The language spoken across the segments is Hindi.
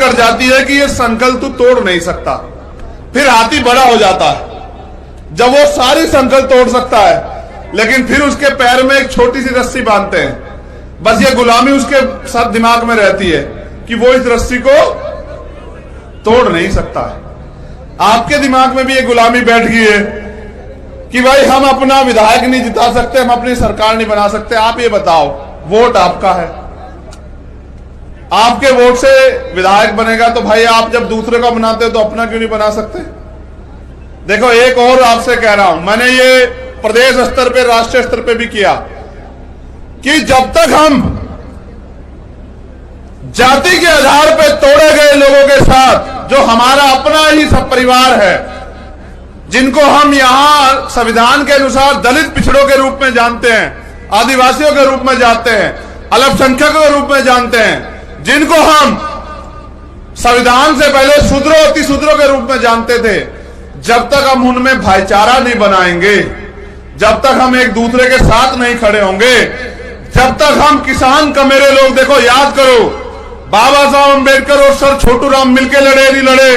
कर जाती है कि ये संकल्प तू तोड़ नहीं सकता। फिर हाथी बड़ा हो जाता है जब वो सारी संकल्प तोड़ सकता है, लेकिन फिर उसके पैर में एक छोटी सी रस्सी बांधते हैं। बस ये गुलामी उसके साथ दिमाग में रहती है कि वो इस रस्सी को तोड़ नहीं सकता है। आपके दिमाग में भी ये गुलामी बैठ गई है कि भाई हम अपना विधायक नहीं जिता सकते, हम अपनी सरकार नहीं बना सकते। आप ये बताओ, वोट आपका है, आपके वोट से विधायक बनेगा, तो भाई आप जब दूसरे का बनाते हो तो अपना क्यों नहीं बना सकते? देखो, एक और आपसे कह रहा हूं, मैंने ये प्रदेश स्तर पे, राष्ट्रीय स्तर पे भी किया कि जब तक हम जाति के आधार पे तोड़े गए लोगों के साथ, जो हमारा अपना ही सब परिवार है, जिनको हम यहां संविधान के अनुसार दलित पिछड़ों के रूप में जानते हैं, आदिवासियों के रूप में जानते हैं, अल्पसंख्यकों के रूप में जानते हैं, जिनको हम संविधान से पहले शूद्रों अति शूद्रों के रूप में जानते थे, जब तक हम उनमें भाईचारा नहीं बनाएंगे, जब तक हम एक दूसरे के साथ नहीं खड़े होंगे, जब तक हम किसान का मेरे लोग, देखो याद करो, बाबा साहब अम्बेडकर और सर छोटू राम मिलके लड़े नहीं लड़े?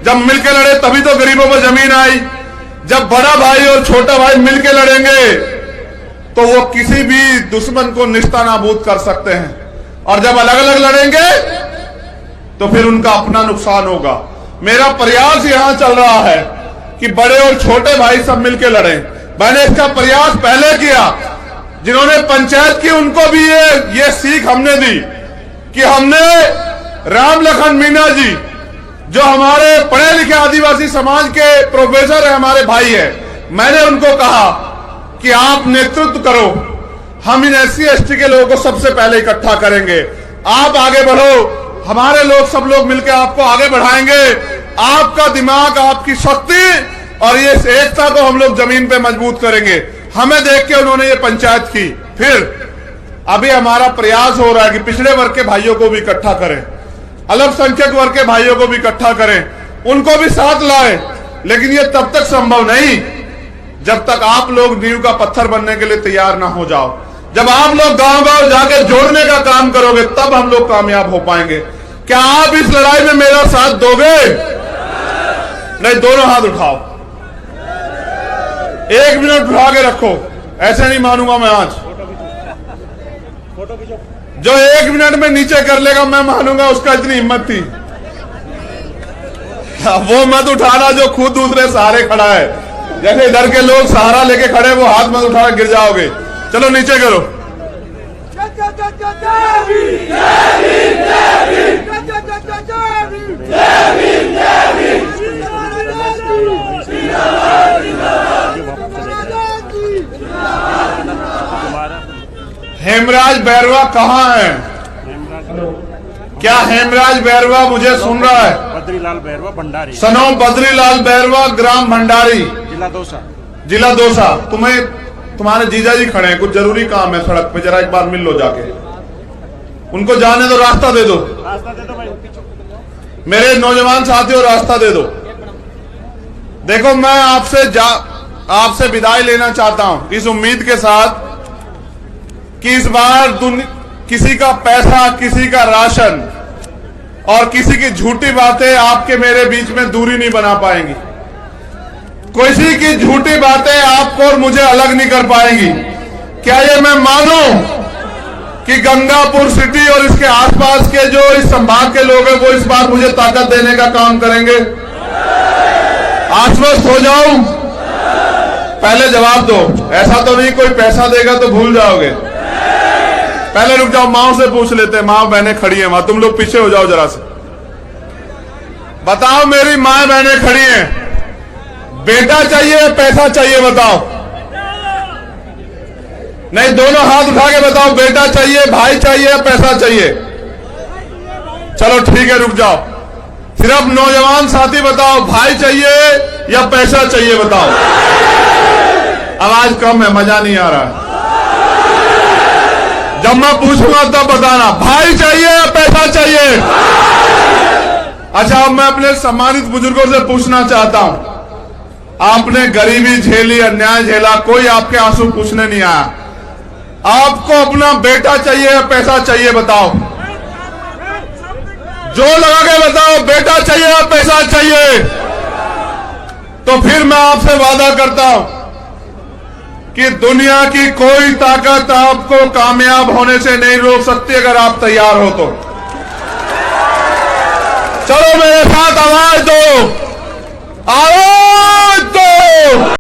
जब मिलके लड़े तभी तो गरीबों पर जमीन आई। जब बड़ा भाई और छोटा भाई मिलके लड़ेंगे तो वो किसी भी दुश्मन को निस्ता नाबूद कर सकते हैं, और जब अलग अलग लड़ेंगे तो फिर उनका अपना नुकसान होगा। मेरा प्रयास यहां चल रहा है कि बड़े और छोटे भाई सब मिलके लड़े। मैंने इसका प्रयास पहले किया, जिन्होंने पंचायत की उनको भी ये सीख हमने दी कि हमने राम लखन मीना जी, जो हमारे पढ़े लिखे आदिवासी समाज के प्रोफेसर है, हमारे भाई है, मैंने उनको कहा कि आप नेतृत्व करो, हम इन SC ST के लोगों को सबसे पहले इकट्ठा करेंगे, आप आगे बढ़ो, हमारे लोग सब लोग मिलकर आपको आगे बढ़ाएंगे। आपका दिमाग, आपकी शक्ति और ये एकता को हम लोग जमीन पे मजबूत करेंगे। हमें देख के उन्होंने ये पंचायत की। फिर अभी हमारा प्रयास हो रहा है कि पिछड़े वर्ग के भाइयों को भी इकट्ठा करें, अल्पसंख्यक वर्ग के भाइयों को भी इकट्ठा करें, उनको भी साथ लाए। लेकिन ये तब तक संभव नहीं जब तक आप लोग नींव का पत्थर बनने के लिए तैयार ना हो जाओ। जब आप लोग गांव गांव जाके जोड़ने का काम करोगे तब हम लोग कामयाब हो पाएंगे। क्या आप इस लड़ाई में मेरा साथ दोगे? नहीं, दोनों हाथ उठाओ, 1 मिनट उठा के रखो, ऐसे नहीं मानूंगा मैं आज। जो 1 मिनट में नीचे कर लेगा मैं मानूंगा उसका इतनी हिम्मत थी। वो मत उठाना जो खुद दूसरे सहारे खड़ा है। जैसे इधर के लोग सहारा लेके खड़े, वो हाथ मत उठाना, गिर जाओगे। चलो नीचे करो। हेमराज बैरवा कहाँ है? क्या हेमराज बैरवा मुझे सुन रहा है? बद्रीलाल बैरवा भंडारी, सनो बद्रीलाल बैरवा, ग्राम भंडारी, जिला दौसा। तुम्हारे जीजा जी खड़े हैं, कुछ जरूरी काम है सड़क पे, जरा एक बार मिल लो जाके, उनको जाने दो, रास्ता दे दो। भाई। मेरे नौजवान साथियों, रास्ता दे दो। देखो, मैं आपसे विदाई लेना चाहता हूं इस उम्मीद के साथ कि इस बार किसी का पैसा, किसी का राशन और किसी की झूठी बातें आपके मेरे बीच में दूरी नहीं बना पाएंगी। किसी की झूठी बातें आपको और मुझे अलग नहीं कर पाएंगी। क्या ये मैं मानूं कि गंगापुर सिटी और इसके आसपास के जो इस संभाग के लोग हैं वो इस बार मुझे ताकत देने का काम करेंगे? आश्वस्त हो जाऊं? पहले जवाब दो। ऐसा तो नहीं कोई पैसा देगा तो भूल जाओगे? पहले रुक जाओ, माओ से पूछ लेते हैं। माँ बहनें खड़ी हैं वहां, तुम लोग पीछे हो जाओ जरा से। बताओ, मेरी माँ बहनें खड़ी हैं, बेटा चाहिए पैसा चाहिए? बताओ। नहीं, दोनों हाथ उठा के बताओ, बेटा चाहिए, भाई चाहिए, पैसा चाहिए? चलो ठीक है, रुक जाओ। सिर्फ नौजवान साथी बताओ, भाई चाहिए या पैसा चाहिए? बताओ। आवाज कम है, मजा नहीं आ रहा है। जब मैं पूछूंगा तब बताना, भाई चाहिए या पैसा चाहिए? अच्छा, अब मैं अपने सम्मानित बुजुर्गों से पूछना चाहता हूं, आपने गरीबी झेली, अन्याय झेला, कोई आपके आंसू पूछने नहीं आया। आपको अपना बेटा चाहिए या पैसा चाहिए? बताओ। जो लगा के बताओ बेटा चाहिए या पैसा चाहिए। तो फिर मैं आपसे वादा करता हूं कि दुनिया की कोई ताकत आपको कामयाब होने से नहीं रोक सकती अगर आप तैयार हो तो। चलो मेरे साथ आवाज दो, आवाज दो।